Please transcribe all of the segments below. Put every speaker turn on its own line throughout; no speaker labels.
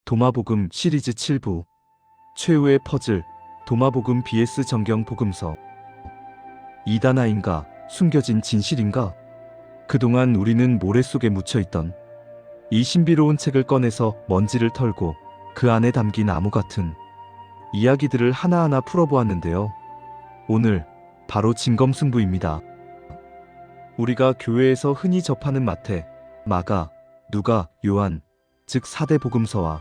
도마복음 시리즈 7부 최후의 퍼즐 도마복음 vs 정경복음서. 이단아인가? 숨겨진 진실인가? 그동안 우리는 모래 속에 묻혀있던 이 신비로운 책을 꺼내서 먼지를 털고 그 안에 담긴 암호 같은 이야기들을 하나하나 풀어보았는데요. 오늘 바로 진검승부입니다. 우리가 교회에서 흔히 접하는 마태, 마가, 누가, 요한, 즉 4대 복음서와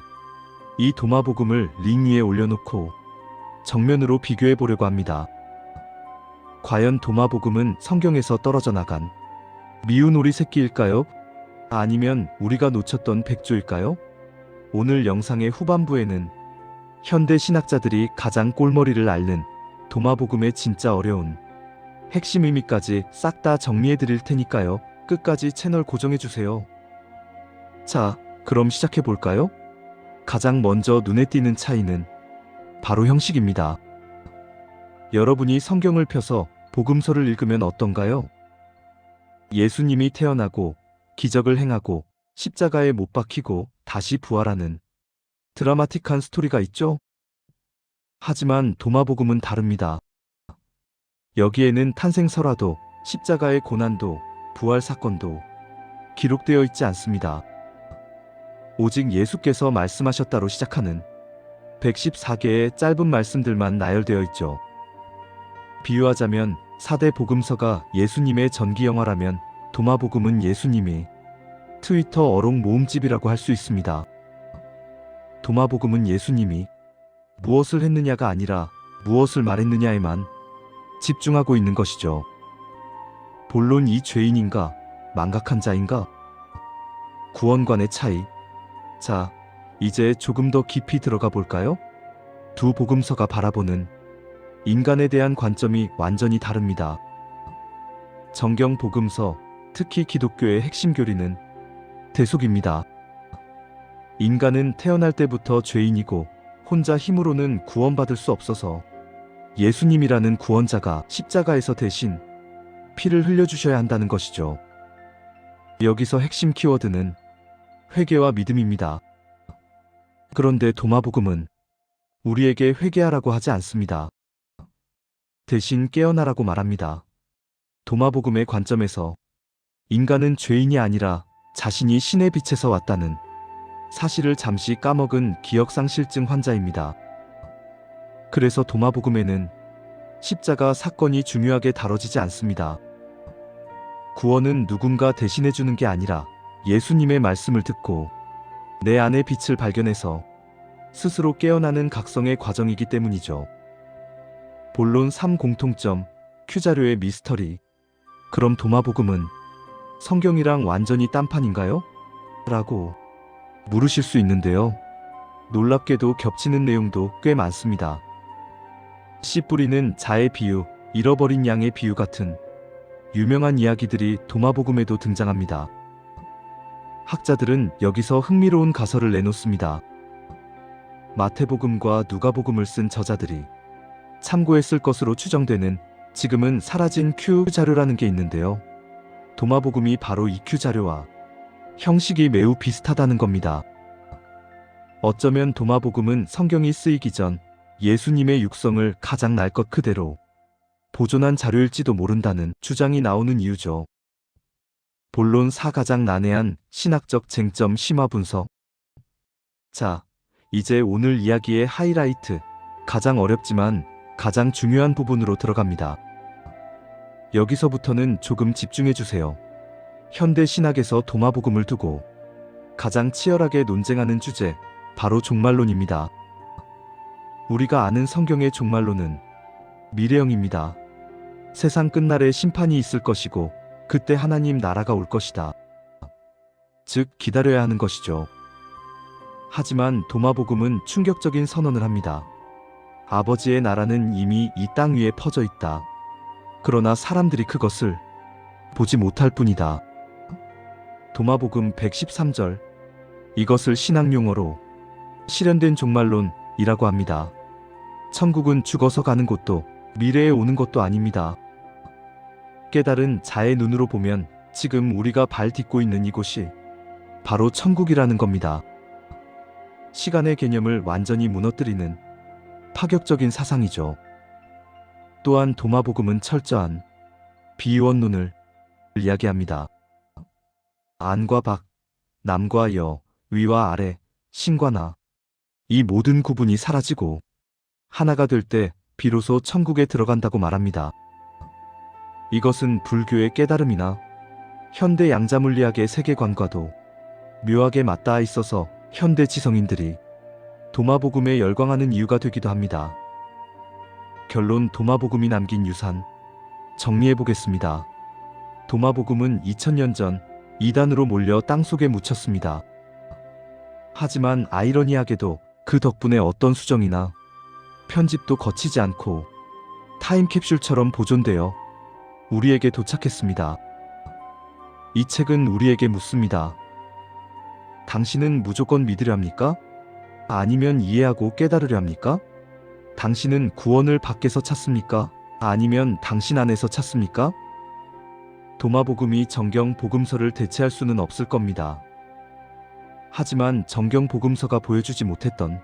이 도마복음을 링 위에 올려놓고 정면으로 비교해 보려고 합니다. 과연 도마복음은 성경에서 떨어져 나간 미운 오리 새끼일까요? 아니면 우리가 놓쳤던 백조일까요? 오늘 영상의 후반부에는 현대 신학자들이 가장 꼴머리를 앓는 도마복음의 진짜 어려운 핵심 의미까지 싹 다 정리해 드릴 테니까요. 끝까지 채널 고정해 주세요. 자, 그럼 시작해 볼까요? 가장 먼저 눈에 띄는 차이는 바로 형식입니다. 여러분이 성경을 펴서 복음서를 읽으면 어떤가요? 예수님이 태어나고 기적을 행하고 십자가에 못 박히고 다시 부활하는 드라마틱한 스토리가 있죠? 하지만 도마복음은 다릅니다. 여기에는 탄생설화도 십자가의 고난도 부활 사건도 기록되어 있지 않습니다. 오직 예수께서 말씀하셨다로 시작하는 114개의 짧은 말씀들만 나열되어 있죠. 비유하자면 4대 복음서가 예수님의 전기 영화라면 도마복음은 예수님이 트위터 어록 모음집이라고 할 수 있습니다. 도마복음은 예수님이 무엇을 했느냐가 아니라 무엇을 말했느냐에만 집중하고 있는 것이죠. 본론 이 죄인인가 망각한 자인가? 구원관의 차이. 자, 이제 조금 더 깊이 들어가 볼까요? 두 복음서가 바라보는 인간에 대한 관점이 완전히 다릅니다. 정경 복음서, 특히 기독교의 핵심 교리는 대속입니다. 인간은 태어날 때부터 죄인이고 혼자 힘으로는 구원받을 수 없어서 예수님이라는 구원자가 십자가에서 대신 피를 흘려주셔야 한다는 것이죠. 여기서 핵심 키워드는 회개와 믿음입니다. 그런데 도마복음은 우리에게 회개하라고 하지 않습니다. 대신 깨어나라고 말합니다. 도마복음의 관점에서 인간은 죄인이 아니라 자신이 신의 빛에서 왔다는 사실을 잠시 까먹은 기억상실증 환자입니다. 그래서 도마복음에는 십자가 사건이 중요하게 다뤄지지 않습니다. 구원은 누군가 대신해주는 게 아니라 예수님의 말씀을 듣고 내 안의 빛을 발견해서 스스로 깨어나는 각성의 과정이기 때문이죠. 본론 3 공통점, Q자료의 미스터리. 그럼 도마복음은 성경이랑 완전히 딴판인가요? 라고 물으실 수 있는데요. 놀랍게도 겹치는 내용도 꽤 많습니다. 씨 뿌리는 자의 비유, 잃어버린 양의 비유 같은 유명한 이야기들이 도마복음에도 등장합니다. 학자들은 여기서 흥미로운 가설을 내놓습니다. 마태복음과 누가복음을 쓴 저자들이 참고했을 것으로 추정되는 지금은 사라진 Q자료라는 게 있는데요. 도마복음이 바로 이 Q자료와 형식이 매우 비슷하다는 겁니다. 어쩌면 도마복음은 성경이 쓰이기 전 예수님의 육성을 가장 날 것 그대로 보존한 자료일지도 모른다는 주장이 나오는 이유죠. 본론 4 가장 난해한 신학적 쟁점 심화 분석. 자, 이제 오늘 이야기의 하이라이트, 가장 어렵지만 가장 중요한 부분으로 들어갑니다. 여기서부터는 조금 집중해주세요. 현대 신학에서 도마복음을 두고 가장 치열하게 논쟁하는 주제, 바로 종말론입니다. 우리가 아는 성경의 종말론은 미래형입니다. 세상 끝날에 심판이 있을 것이고 그때 하나님 나라가 올 것이다. 즉 기다려야 하는 것이죠. 하지만 도마복음은 충격적인 선언을 합니다. 아버지의 나라는 이미 이 땅 위에 퍼져 있다. 그러나 사람들이 그것을 보지 못할 뿐이다. 도마복음 113절. 이것을 신학 용어로 실현된 종말론이라고 합니다. 천국은 죽어서 가는 곳도 미래에 오는 것도 아닙니다. 깨달은 자의 눈으로 보면 지금 우리가 발 딛고 있는 이곳이 바로 천국이라는 겁니다. 시간의 개념을 완전히 무너뜨리는 파격적인 사상이죠. 또한 도마복음은 철저한 비유원론을 이야기합니다. 안과 밖, 남과 여, 위와 아래, 신과 나, 이 모든 구분이 사라지고 하나가 될 때 비로소 천국에 들어간다고 말합니다. 이것은 불교의 깨달음이나 현대 양자물리학의 세계관과도 묘하게 맞닿아 있어서 현대 지성인들이 도마복음에 열광하는 이유가 되기도 합니다. 결론, 도마복음이 남긴 유산 정리해보겠습니다. 도마복음은 2000년 전 이단으로 몰려 땅속에 묻혔습니다. 하지만 아이러니하게도 그 덕분에 어떤 수정이나 편집도 거치지 않고 타임캡슐처럼 보존되어 우리에게 도착했습니다. 이 책은 우리에게 묻습니다. 당신은 무조건 믿으려 합니까? 아니면 이해하고 깨달으려 합니까? 당신은 구원을 밖에서 찾습니까? 아니면 당신 안에서 찾습니까? 도마복음이 정경 복음서를 대체할 수는 없을 겁니다. 하지만 정경 복음서가 보여주지 못했던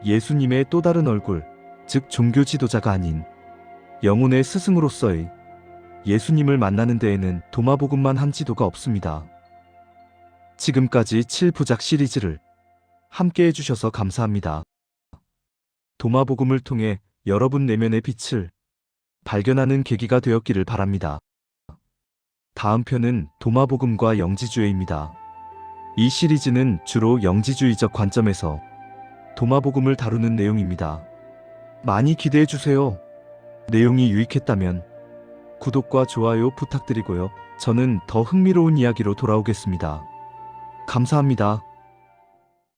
예수님의 또 다른 얼굴, 즉 종교 지도자가 아닌 영혼의 스승으로서의 예수님을 만나는 데에는 도마복음만 한 지도가 없습니다. 지금까지 7부작 시리즈를 함께 해주셔서 감사합니다. 도마복음을 통해 여러분 내면의 빛을 발견하는 계기가 되었기를 바랍니다. 다음 편은 도마복음과 영지주의입니다. 이 시리즈는 주로 영지주의적 관점에서 도마복음을 다루는 내용입니다. 많이 기대해주세요. 내용이 유익했다면 구독과 좋아요 부탁드리고요. 저는 더 흥미로운 이야기로 돌아오겠습니다. 감사합니다.